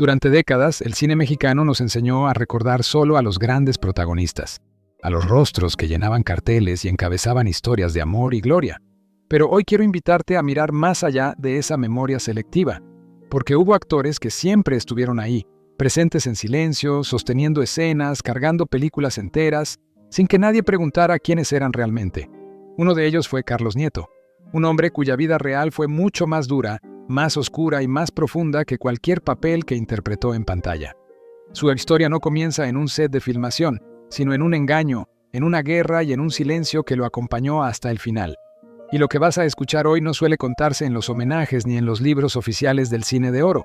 Durante décadas, el cine mexicano nos enseñó a recordar solo a los grandes protagonistas, a los rostros que llenaban carteles y encabezaban historias de amor y gloria. Pero hoy quiero invitarte a mirar más allá de esa memoria selectiva, porque hubo actores que siempre estuvieron ahí, presentes en silencio, sosteniendo escenas, cargando películas enteras, sin que nadie preguntara quiénes eran realmente. Uno de ellos fue Carlos Nieto, un hombre cuya vida real fue mucho más dura, más oscura y más profunda que cualquier papel que interpretó en pantalla. Su historia no comienza en un set de filmación, sino en un engaño, en una guerra y en un silencio que lo acompañó hasta el final. Y lo que vas a escuchar hoy no suele contarse en los homenajes ni en los libros oficiales del cine de oro.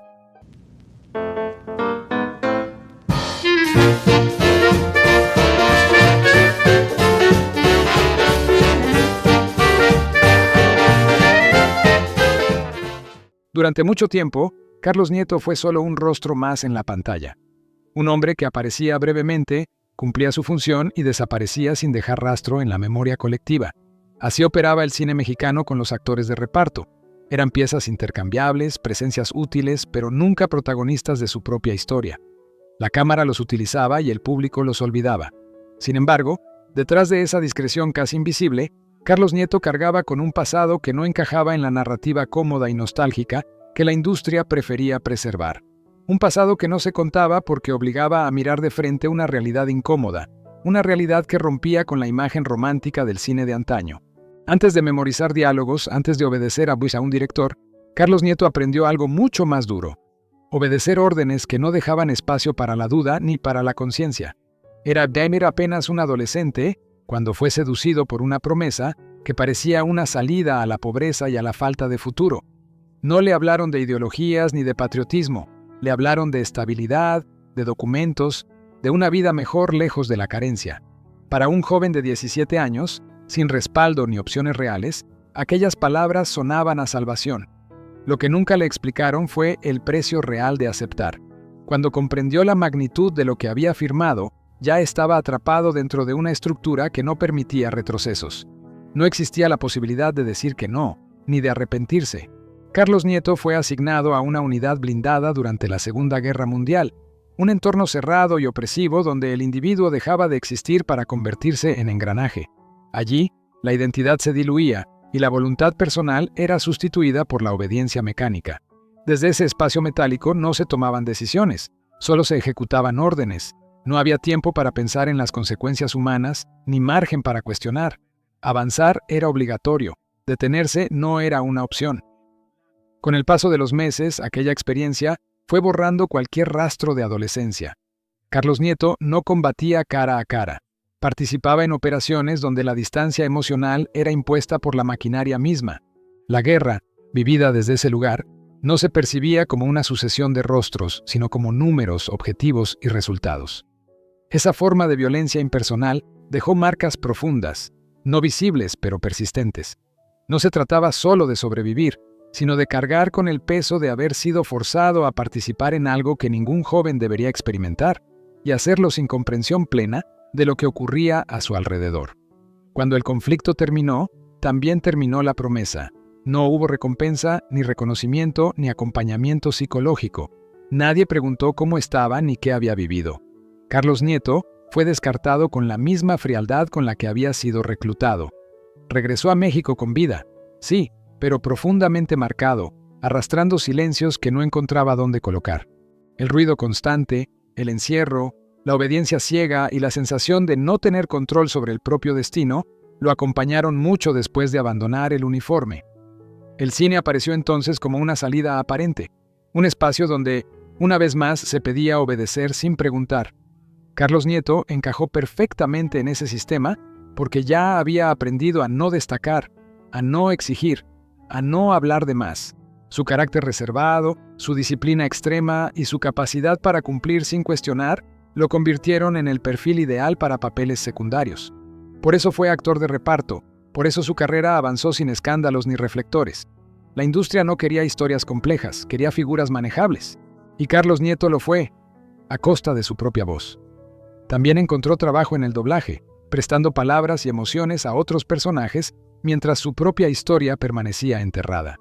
Durante mucho tiempo, Carlos Nieto fue solo un rostro más en la pantalla. Un hombre que aparecía brevemente, cumplía su función y desaparecía sin dejar rastro en la memoria colectiva. Así operaba el cine mexicano con los actores de reparto. Eran piezas intercambiables, presencias útiles, pero nunca protagonistas de su propia historia. La cámara los utilizaba y el público los olvidaba. Sin embargo, detrás de esa discreción casi invisible, Carlos Nieto cargaba con un pasado que no encajaba en la narrativa cómoda y nostálgica que la industria prefería preservar. Un pasado que no se contaba porque obligaba a mirar de frente una realidad incómoda, una realidad que rompía con la imagen romántica del cine de antaño. Antes de memorizar diálogos, antes de obedecer a un director, Carlos Nieto aprendió algo mucho más duro: obedecer órdenes que no dejaban espacio para la duda ni para la conciencia. Era apenas un adolescente cuando fue seducido por una promesa que parecía una salida a la pobreza y a la falta de futuro. No le hablaron de ideologías ni de patriotismo, le hablaron de estabilidad, de documentos, de una vida mejor lejos de la carencia. Para un joven de 17 años, sin respaldo ni opciones reales, aquellas palabras sonaban a salvación. Lo que nunca le explicaron fue el precio real de aceptar. Cuando comprendió la magnitud de lo que había firmado, ya estaba atrapado dentro de una estructura que no permitía retrocesos. No existía la posibilidad de decir que no, ni de arrepentirse. Carlos Nieto fue asignado a una unidad blindada durante la Segunda Guerra Mundial, un entorno cerrado y opresivo donde el individuo dejaba de existir para convertirse en engranaje. Allí, la identidad se diluía y la voluntad personal era sustituida por la obediencia mecánica. Desde ese espacio metálico no se tomaban decisiones, solo se ejecutaban órdenes. No había tiempo para pensar en las consecuencias humanas, ni margen para cuestionar. Avanzar era obligatorio, detenerse no era una opción. Con el paso de los meses, aquella experiencia fue borrando cualquier rastro de adolescencia. Carlos Nieto no combatía cara a cara. Participaba en operaciones donde la distancia emocional era impuesta por la maquinaria misma. La guerra, vivida desde ese lugar, no se percibía como una sucesión de rostros, sino como números, objetivos y resultados. Esa forma de violencia impersonal dejó marcas profundas, no visibles pero persistentes. No se trataba solo de sobrevivir, sino de cargar con el peso de haber sido forzado a participar en algo que ningún joven debería experimentar, y hacerlo sin comprensión plena de lo que ocurría a su alrededor. Cuando el conflicto terminó, también terminó la promesa. No hubo recompensa, ni reconocimiento, ni acompañamiento psicológico. Nadie preguntó cómo estaba ni qué había vivido. Carlos Nieto fue descartado con la misma frialdad con la que había sido reclutado. Regresó a México con vida, sí, pero profundamente marcado, arrastrando silencios que no encontraba dónde colocar. El ruido constante, el encierro, la obediencia ciega y la sensación de no tener control sobre el propio destino lo acompañaron mucho después de abandonar el uniforme. El cine apareció entonces como una salida aparente, un espacio donde, una vez más, se pedía obedecer sin preguntar. Carlos Nieto encajó perfectamente en ese sistema porque ya había aprendido a no destacar, a no exigir, a no hablar de más. Su carácter reservado, su disciplina extrema y su capacidad para cumplir sin cuestionar lo convirtieron en el perfil ideal para papeles secundarios. Por eso fue actor de reparto, por eso su carrera avanzó sin escándalos ni reflectores. La industria no quería historias complejas, quería figuras manejables. Y Carlos Nieto lo fue, a costa de su propia voz. También encontró trabajo en el doblaje, prestando palabras y emociones a otros personajes mientras su propia historia permanecía enterrada.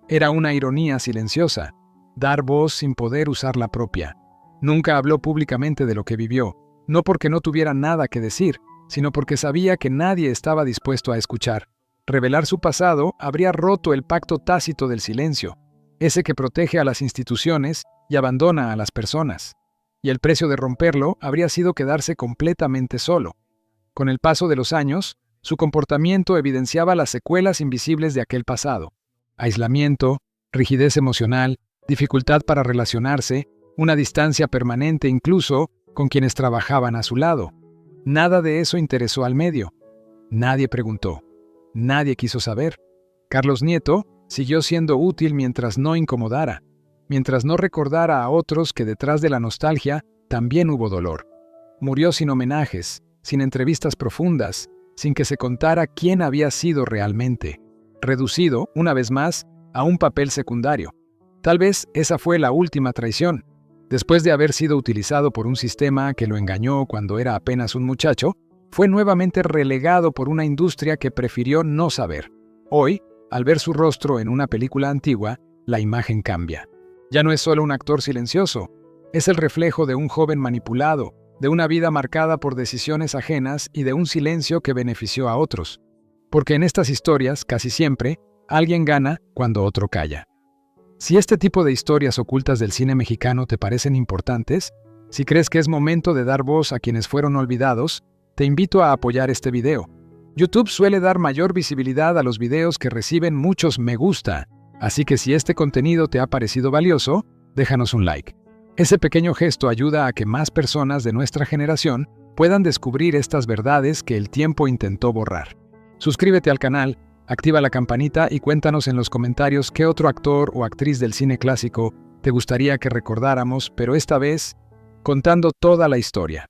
Era una ironía silenciosa. dar voz sin poder usar la propia. Nunca habló públicamente de lo que vivió, no porque no tuviera nada que decir, sino porque sabía que nadie estaba dispuesto a escuchar. Revelar su pasado habría roto el pacto tácito del silencio, ese que protege a las instituciones y abandona a las personas. Y el precio de romperlo habría sido quedarse completamente solo. Con el paso de los años, su comportamiento evidenciaba las secuelas invisibles de aquel pasado. Aislamiento, rigidez emocional, dificultad para relacionarse, una distancia permanente incluso con quienes trabajaban a su lado. Nada de eso interesó al medio. Nadie preguntó. Nadie quiso saber. Carlos Nieto siguió siendo útil mientras no incomodara, mientras no recordara a otros que detrás de la nostalgia también hubo dolor. Murió sin homenajes, sin entrevistas profundas, sin que se contara quién había sido realmente, reducido, una vez más, a un papel secundario. Tal vez esa fue la última traición. Después de haber sido utilizado por un sistema que lo engañó cuando era apenas un muchacho, fue nuevamente relegado por una industria que prefirió no saber. Hoy, al ver su rostro en una película antigua, la imagen cambia. Ya no es solo un actor silencioso, es el reflejo de un joven manipulado, de una vida marcada por decisiones ajenas y de un silencio que benefició a otros. Porque en estas historias, casi siempre, alguien gana cuando otro calla. Si este tipo de historias ocultas del cine mexicano te parecen importantes, si crees que es momento de dar voz a quienes fueron olvidados, te invito a apoyar este video. YouTube suele dar mayor visibilidad a los videos que reciben muchos me gusta, así que si este contenido te ha parecido valioso, déjanos un like. Ese pequeño gesto ayuda a que más personas de nuestra generación puedan descubrir estas verdades que el tiempo intentó borrar. Suscríbete al canal, activa la campanita y cuéntanos en los comentarios qué otro actor o actriz del cine clásico te gustaría que recordáramos, pero esta vez contando toda la historia.